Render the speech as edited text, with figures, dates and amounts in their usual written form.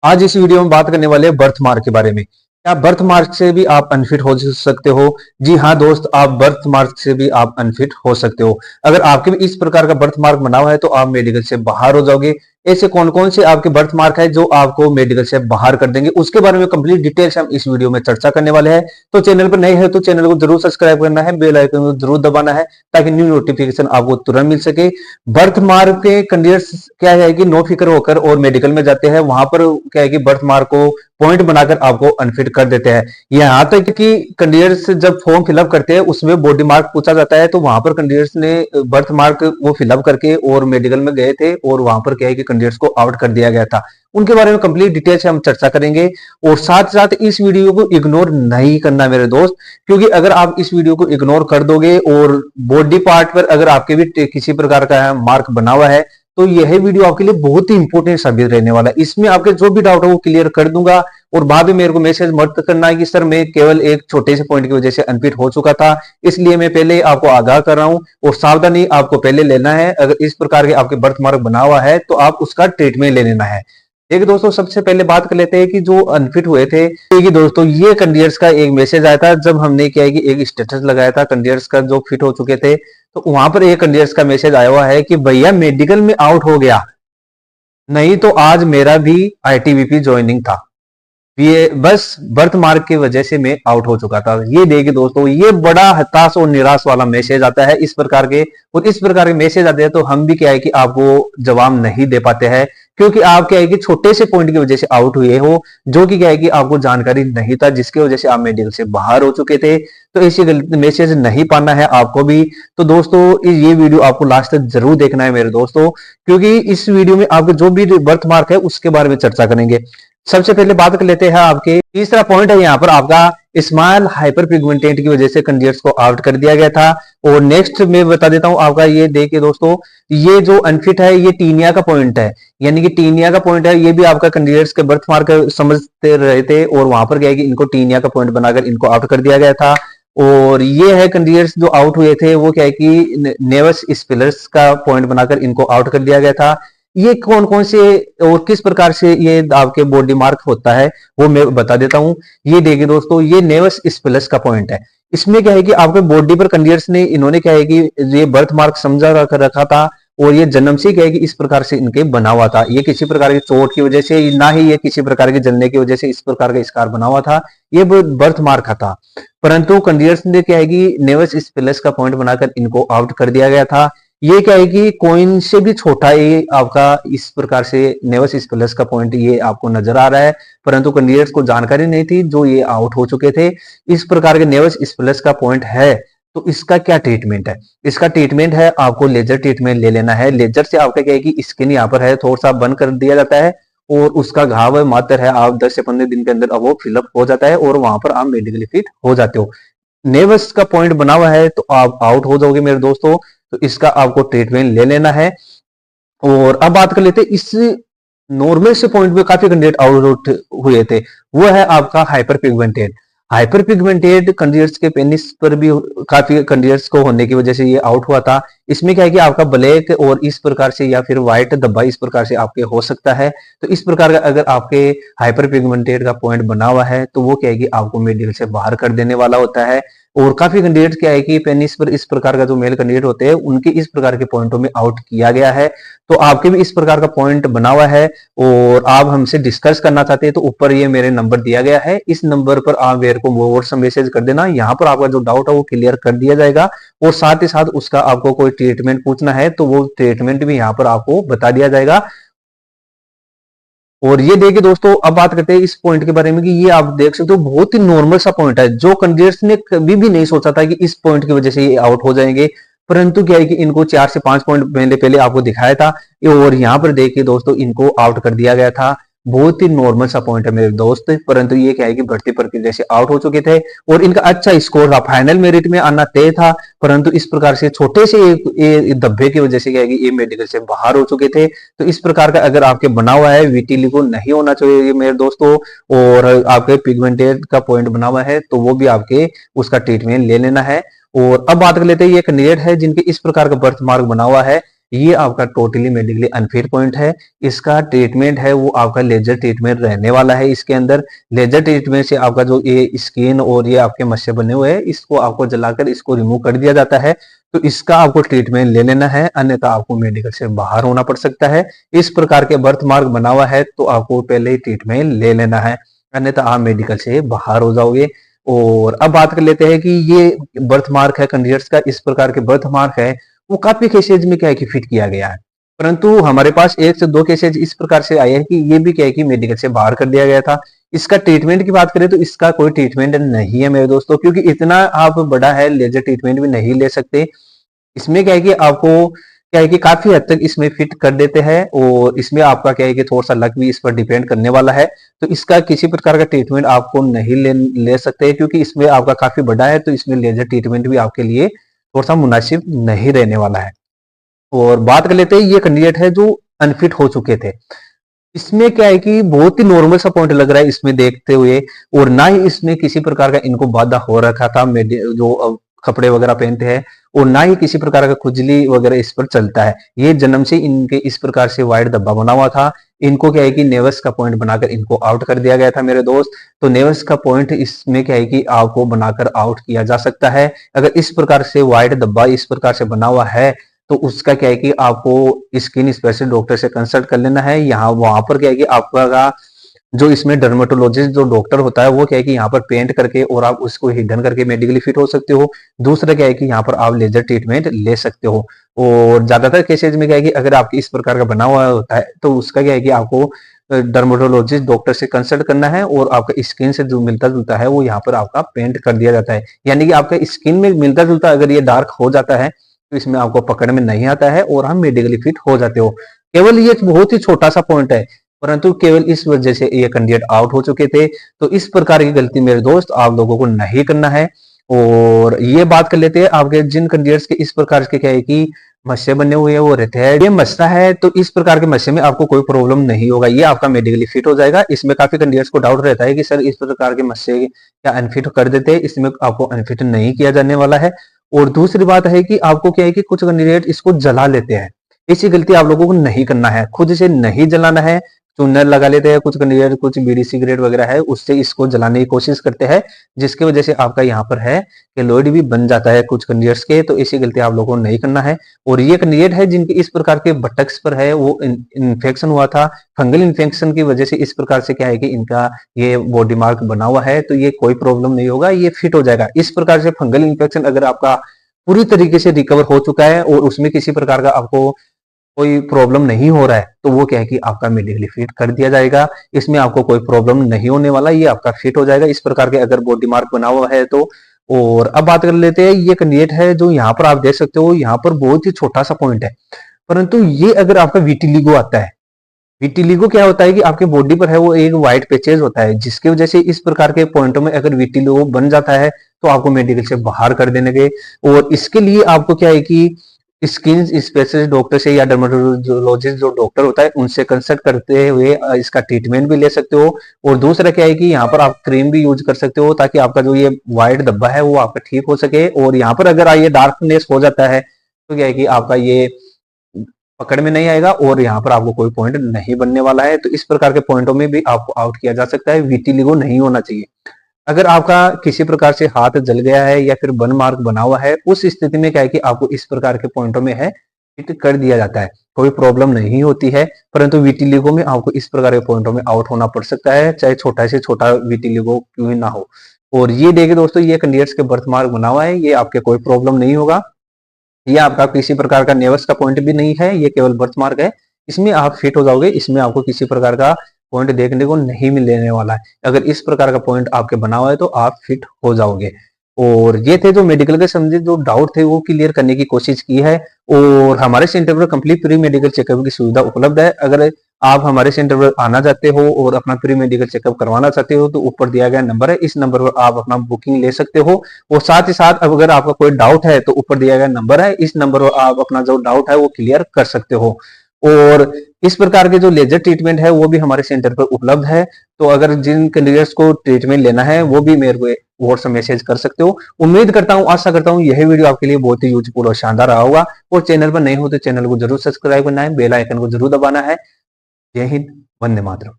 आज इस वीडियो में बात करने वाले हैं बर्थ मार्क के बारे में। क्या बर्थ मार्क से भी आप अनफिट हो सकते हो? जी हाँ दोस्त, आप बर्थ मार्क से भी आप अनफिट हो सकते हो। अगर आपके भी इस प्रकार का बर्थ मार्क बना हुआ है तो आप मेडिकल से बाहर हो जाओगे। ऐसे कौन कौन से आपके बर्थ मार्क है जो आपको मेडिकल से बाहर कर देंगे, उसके बारे में कंप्लीट डिटेल्स हम इस वीडियो में चर्चा करने वाले हैं। तो चैनल पर नए हैं तो चैनल को जरूर सब्सक्राइब करना है, बेल आइकन को जरूर दबाना है ताकि न्यू नोटिफिकेशन आपको तुरंत मिल सके। बर्थ मार्क के कैंडिडेट्स क्या है कि नो फिक्र होकर और मेडिकल में जाते हैं, वहां पर क्या है कि बर्थ मार्क को पॉइंट बनाकर आपको अनफिट कर देते हैं। यहाँ तक कि कैंडिडेट्स जब फॉर्म फिलअप करते हैं उसमें बॉडी मार्क पूछा जाता है, तो वहां पर कैंडिडेट्स ने बर्थ मार्क वो फिलअप करके और मेडिकल में गए थे और वहां पर क्या है कि कैंडिडेट्स को आउट कर दिया गया था। उनके बारे में कंप्लीट डिटेल से हम चर्चा करेंगे। और साथ साथ इस वीडियो को इग्नोर नहीं करना मेरे दोस्त, क्योंकि अगर आप इस वीडियो को इग्नोर कर दोगे और बॉडी पार्ट पर अगर आपके भी किसी प्रकार का मार्क बना हुआ है तो यह वीडियो आपके लिए बहुत ही इंपॉर्टेंट साबित रहने वाला है। इसमें आपके जो भी डाउट है वो क्लियर कर दूंगा। और बाद में मेरे को मैसेज मत करना कि सर मैं केवल एक छोटे से पॉइंट की वजह से अनफिट हो चुका था, इसलिए मैं पहले आपको आगाह कर रहा हूं। और सावधानी आपको पहले लेना है। अगर इस प्रकार के आपके बर्थ मार्क बना हुआ है तो आप उसका ट्रीटमेंट ले लेना है। एक दोस्तों, सबसे पहले बात कर लेते हैं कि जो अनफिट हुए थे कि दोस्तों ये कैंडिडेट्स का एक मैसेज आया था जब हमने क्या है कि एक स्टेटस लगाया था कैंडिडेट्स का जो फिट हो चुके थे। तो वहां पर एक कैंडिडेट्स का मैसेज आया हुआ है कि भैया मेडिकल में आउट हो गया, नहीं तो आज मेरा भी आईटीबीपी ज्वाइनिंग था, ये बस बर्थ मार्क की वजह से मैं आउट हो चुका था। ये देखिए दोस्तों, ये बड़ा हताश और निराश वाला मैसेज आता है इस प्रकार के। और इस प्रकार के मैसेज आते हैं तो हम भी क्या है कि आपको जवाब नहीं दे पाते हैं, क्योंकि आप क्या है कि छोटे से पॉइंट की वजह से आउट हुए हो, जो कि क्या है कि आपको जानकारी नहीं था, जिसकी वजह से आप मेडिकल से बाहर हो चुके थे। तो ऐसे मैसेज नहीं पाना है आपको भी। तो दोस्तों ये वीडियो आपको लास्ट तक जरूर देखना है मेरे दोस्तों, क्योंकि इस वीडियो में आपके जो भी बर्थ मार्क है उसके बारे में चर्चा करेंगे। सबसे पहले बात कर लेते हैं आपके तीसरा पॉइंट है यहाँ पर आपका स्मॉल हाइपर पिगमेंटेड की वजह से कैंडिडेट्स को आउट कर दिया गया था। और नेक्स्ट मैं बता देता हूं आपका, ये देखिए दोस्तों, ये जो अनफिट है ये टीनिया का पॉइंट है, यानी कि टीनिया का पॉइंट है। ये भी आपका कैंडिडेट्स के बर्थ मार्क समझते रहे थे और वहां पर गया कि इनको टीनिया का पॉइंट बनाकर इनको आउट कर दिया गया था। और ये है कैंडिडेट्स जो आउट हुए थे वो क्या है कि नेवस स्पिलर्स का पॉइंट बनाकर इनको आउट कर दिया गया था। ये कौन कौन से और किस प्रकार से ये आपके बॉडी मार्क होता है वो मैं बता देता हूं। ये देखिए दोस्तों, ये नेवस स्पिलस का पॉइंट है। इसमें क्या है कि आपके बॉडी पर कैंडिडेट्स ने इन्होंने क्या है कि ये बर्थ मार्क समझा रखा था और ये जन्म से क्या है कि इस प्रकार से इनके बना हुआ था। ये किसी प्रकार की चोट की वजह से ना ही ये किसी प्रकार के जलने की वजह से इस प्रकार का स्कार बना हुआ था, ये बर्थ मार्क था। परंतु कैंडिडेट्स ने क्या है कि नेवस स्पिलस का पॉइंट बनाकर इनको आउट कर दिया गया था। ये क्या है कि कॉइन से भी छोटा ये आपका इस प्रकार से नेवस स्पिलस का पॉइंट ये आपको नजर आ रहा है, परंतु कैंडिडेट्स को जानकारी नहीं थी जो ये आउट हो चुके थे। इस प्रकार के नेवस स्पिलस का पॉइंट है तो इसका क्या ट्रीटमेंट है? इसका ट्रीटमेंट है आपको लेजर ट्रीटमेंट ले लेना है। लेजर से आपका क्या है कि स्किन यहाँ पर है थोड़ा सा बंद कर दिया जाता है और उसका घाव मात्र है, आप 10 से 15 दिन के अंदर वो फिलअप हो जाता है और वहां पर आप मेडिकली फिट हो जाते हो। नेवस का पॉइंट बना हुआ है तो आप आउट हो जाओगे मेरे दोस्तों, तो इसका आपको ट्रीटमेंट ले लेना है। और अब बात कर लेते हैं इस नॉर्मल से पॉइंट में काफी कैंडिडेट आउट हुए थे, वो है आपका hyper pigmented. Hyper pigmented candidates के पेनिस पर भी काफी कैंडिडेट्स को होने की वजह से ये आउट हुआ था। इसमें क्या है कि आपका ब्लैक और इस प्रकार से या फिर व्हाइट धब्बा इस प्रकार से आपके हो सकता है। तो इस प्रकार का अगर आपके हाइपर पिगमेंटेड का पॉइंट बना हुआ है तो वो क्या है कि आपको मेडिकल से बाहर कर देने वाला होता है। और काफी कैंडिडेट क्या है कि पेनिस पर इस प्रकार का जो मेल कैंडिडेट होते हैं उनके इस प्रकार के पॉइंटों में आउट किया गया है। तो आपके भी इस प्रकार का पॉइंट बना हुआ है और आप हमसे डिस्कस करना चाहते हैं तो ऊपर ये मेरे नंबर दिया गया है, इस नंबर पर आप मेरे को व्हाट्सएप मैसेज कर देना। यहाँ पर आपका जो डाउट है वो क्लियर कर दिया जाएगा और साथ ही साथ उसका आपको कोई ट्रीटमेंट पूछना है तो वो ट्रीटमेंट भी यहाँ पर आपको बता दिया जाएगा। और ये देखिए दोस्तों, अब बात करते हैं इस पॉइंट के बारे में कि ये आप देख सकते हो बहुत ही नॉर्मल सा पॉइंट है, जो कैंडिडेट्स ने कभी भी नहीं सोचा था कि इस पॉइंट की वजह से ये आउट हो जाएंगे। परंतु क्या है कि इनको 4 से 5 पॉइंट मैंने पहले आपको दिखाया था और यहाँ पर देखिए दोस्तों इनको आउट कर दिया गया था। बहुत ही नॉर्मल सा पॉइंट है मेरे दोस्त, परंतु ये क्या है कि भर्ती प्रक्रिया से आउट हो चुके थे और इनका अच्छा स्कोर था, फाइनल मेरिट में आना तय था। परंतु इस प्रकार से छोटे से एक धब्बे की वजह से क्या है कि ये मेडिकल से बाहर हो चुके थे। तो इस प्रकार का अगर आपके बना हुआ है विटिलिगो नहीं होना चाहिए मेरे दोस्तों, और आपके पिगमेंटेड का पॉइंट बना हुआ है तो वो भी आपके उसका ट्रीटमेंट ले लेना है। और अब बात कर लेते हैं ये कैंडिडेट है जिनके इस प्रकार का बर्थ मार्क बना हुआ है। ये आपका टोटली मेडिकली अनफिट पॉइंट है। इसका ट्रीटमेंट है वो आपका लेजर ट्रीटमेंट रहने वाला है। इसके अंदर लेजर ट्रीटमेंट से आपका जो ये स्किन और ये आपके मस्से बने हुए हैं, इसको आपको जलाकर इसको रिमूव कर दिया जाता है। तो इसका आपको ट्रीटमेंट ले लेना है, अन्यथा आपको मेडिकल से बाहर होना पड़ सकता है। इस प्रकार के बर्थ मार्क बना हुआ है तो आपको पहले ही ट्रीटमेंट ले लेना है, अन्यथा आप मेडिकल से बाहर हो जाओगे। और अब बात कर लेते हैं कि ये बर्थ मार्क है कैंडिडेट्स का, इस प्रकार के बर्थ मार्क है वो काफी केसेज में क्या है कि फिट किया गया है, परंतु हमारे पास 1 से 2 केसेज इस प्रकार से आए हैं कि ये भी क्या है कि मेडिकल से बाहर कर दिया गया था। इसका ट्रीटमेंट की बात करें तो इसका कोई ट्रीटमेंट नहीं है मेरे दोस्तों, क्योंकि इतना आप बड़ा है, लेजर ट्रीटमेंट भी नहीं ले सकते। इसमें क्या है कि आपको क्या है कि काफी हद तक इसमें फिट कर देते हैं, और इसमें आपका क्या है कि थोड़ा सा लक भी इस पर डिपेंड करने वाला है। तो इसका किसी प्रकार का ट्रीटमेंट आपको नहीं ले सकते, क्योंकि इसमें आपका काफी बड़ा है, तो इसमें लेजर ट्रीटमेंट भी आपके लिए थोड़ा सा मुनासिब नहीं रहने वाला है। और बात कर लेते हैं ये कैंडिडेट है जो अनफिट हो चुके थे। इसमें क्या है कि बहुत ही नॉर्मल सा पॉइंट लग रहा है इसमें देखते हुए, और ना ही इसमें किसी प्रकार का इनको बाधा हो रखा था जो कपड़े वगैरह पहनते हैं, और ना ही किसी प्रकार का खुजली वगैरह इस पर चलता है। ये जन्म से इनके इस प्रकार से वाइड धब्बा बना हुआ था। इनको क्या है कि नेवस का पॉइंट बनाकर इनको आउट कर दिया गया था मेरे दोस्त। तो नेवस का पॉइंट इसमें क्या है कि आपको बनाकर आउट किया जा सकता है। अगर इस प्रकार से वाइड धब्बा इस प्रकार से बना हुआ है तो उसका क्या है कि आपको स्किन स्पेशलिस्ट डॉक्टर से कंसल्ट कर लेना है। यहाँ वहां पर क्या है कि आपका जो इसमें डर्मेटोलॉजिस्ट जो डॉक्टर होता है वो क्या है कि यहाँ पर पेंट करके और आप उसको हिडन करके मेडिकली फिट हो सकते हो। दूसरा क्या है कि यहाँ पर आप लेजर ट्रीटमेंट ले सकते हो। और ज्यादातर केसेज में क्या है कि अगर आपकी इस प्रकार का बना हुआ होता है तो उसका क्या है कि आपको डर्मेटोलॉजिस्ट डॉक्टर से कंसल्ट करना है, और आपका स्किन से जो मिलता जुलता है वो यहाँ पर आपका पेंट कर दिया जाता है। यानी कि आपका स्किन में मिलता जुलता अगर ये डार्क हो जाता है तो इसमें आपको पकड़ में नहीं आता है और हम मेडिकली फिट हो जाते हो। केवल ये एक बहुत ही छोटा सा पॉइंट है, परंतु केवल इस वजह से ये कैंडिडेट आउट हो चुके थे। तो इस प्रकार की गलती मेरे दोस्त आप लोगों को नहीं करना है। और ये बात कर लेते हैं आपके जिन कैंडिडेट्स के इस प्रकार के क्या है कि मस्से बने हुए हैं वो रहते हैं, ये मस्सा है तो इस प्रकार के मस्से में आपको कोई प्रॉब्लम नहीं होगा, ये आपका मेडिकली फिट हो जाएगा। इसमें काफी कैंडिडेट्स को डाउट रहता है कि सर इस प्रकार के मस्से क्या अनफिट कर देते हैं, इसमें आपको अनफिट नहीं किया जाने वाला है। और दूसरी बात है कि आपको क्या है कि कुछ कैंडिडेट इसको जला लेते हैं, ऐसी गलती आप लोगों को नहीं करना है, खुद से नहीं जलाना है। चूनर लगा लेते हैं कुछ कैंडिडेट, कुछ बीड़ी सिगरेट वगैरह है उससे इसको जलाने की कोशिश करते हैं, जिसकी वजह से आपका यहाँ पर है केलोइड भी बन जाता है कुछ कैंडिडेट्स के। तो ऐसी गलती आप लोगों को नहीं करना है। और ये कैंडिडेट है जिनके इस प्रकार के बटक्स पर है वो इन्फेक्शन हुआ था, फंगल इन्फेक्शन की वजह से इस प्रकार से क्या है कि इनका ये बॉडी मार्क बना हुआ है, तो ये कोई प्रॉब्लम नहीं होगा, ये फिट हो जाएगा। इस प्रकार से फंगल इन्फेक्शन अगर आपका पूरी तरीके से रिकवर हो चुका है और उसमें किसी प्रकार का आपको कोई प्रॉब्लम नहीं हो रहा है तो वो क्या है कि आपका मेडिकली फिट कर दिया जाएगा। इसमें आपको कोई प्रॉब्लम नहीं होने वाला, ये आपका फिट हो जाएगा इस प्रकार के अगर बॉडी मार्क बना हुआ है तो। और अब बात कर लेते हैं ये कैंडिडेट है जो यहाँ पर आप देख सकते हो, यहाँ पर बहुत ही छोटा सा पॉइंट है, परंतु ये अगर आपका विटिलिगो आता है, विटिलिगो क्या होता है कि आपके बॉडी पर है वो एक व्हाइट पैचेज होता है, जिसकी वजह से इस प्रकार के पॉइंटों में अगर विटिलिगो बन जाता है तो आपको मेडिकल से बाहर कर देने के। और इसके लिए आपको क्या है कि स्किन स्पेशलिस्ट डॉक्टर से या डर्मेटोलॉजिस्ट जो डॉक्टर होता है उनसे कंसल्ट करते हुए इसका ट्रीटमेंट भी ले सकते हो। और दूसरा क्या है कि यहाँ पर आप क्रीम भी यूज कर सकते हो ताकि आपका जो ये वाइट धब्बा है वो आपका ठीक हो सके। और यहाँ पर अगर ये डार्कनेस हो जाता है तो क्या है कि आपका ये पकड़ में नहीं आएगा और यहाँ पर आपको कोई पॉइंट नहीं बनने वाला है। तो इस प्रकार के पॉइंटों में भी आपको आउट किया जा सकता है, विटिलिगो नहीं होना चाहिए। अगर आपका किसी प्रकार से हाथ जल गया है या फिर बर्न मार्क बना हुआ है उस स्थिति में क्या है कि आपको इस प्रकार के पॉइंटों में है फिट कर दिया जाता है, कोई प्रॉब्लम नहीं होती है। परंतु विटिलिगो में आपको इस प्रकार के पॉइंटों में आउट होना पड़ सकता है, चाहे छोटा से छोटा विटिलिगो क्यों ना हो। और ये देखिए दोस्तों, ये कैंडिडेट्स के बर्थ मार्क बना हुआ है, ये आपके कोई प्रॉब्लम नहीं होगा, ये आपका किसी प्रकार का नेवस का पॉइंट भी नहीं है, ये केवल बर्थ मार्क है। इसमें आप फिट हो जाओगे, इसमें आपको किसी प्रकार का पॉइंट देखने को नहीं मिलने वाला है। अगर इस प्रकार का पॉइंट आपके बना हुआ है तो आप फिट हो जाओगे। और ये थे जो मेडिकल के संबंधित जो डाउट थे वो क्लियर करने की कोशिश की है। और हमारे सेंटर पर कंप्लीट प्री मेडिकल चेकअप की सुविधा उपलब्ध है। अगर आप हमारे सेंटर पर आना चाहते हो और अपना प्री मेडिकल चेकअप करवाना चाहते हो तो ऊपर दिया गया नंबर है, इस नंबर पर आप अपना बुकिंग ले सकते हो। और साथ ही साथ अगर आपका कोई डाउट है तो ऊपर दिया गया नंबर है, इस नंबर पर आप अपना जो डाउट है वो क्लियर कर सकते हो। और इस प्रकार के जो लेजर ट्रीटमेंट है वो भी हमारे सेंटर पर उपलब्ध है। तो अगर जिन कैंडिडेट्स को ट्रीटमेंट लेना है वो भी मेरे को व्हाट्सएप मैसेज कर सकते हो। उम्मीद करता हूँ, आशा करता हूँ यह वीडियो आपके लिए बहुत ही यूजफुल और शानदार रहा होगा। और चैनल पर नए हो तो चैनल को जरूर सब्सक्राइब करना है, बेल आइकन को जरूर दबाना है। जय हिंद, वंदे मातरम।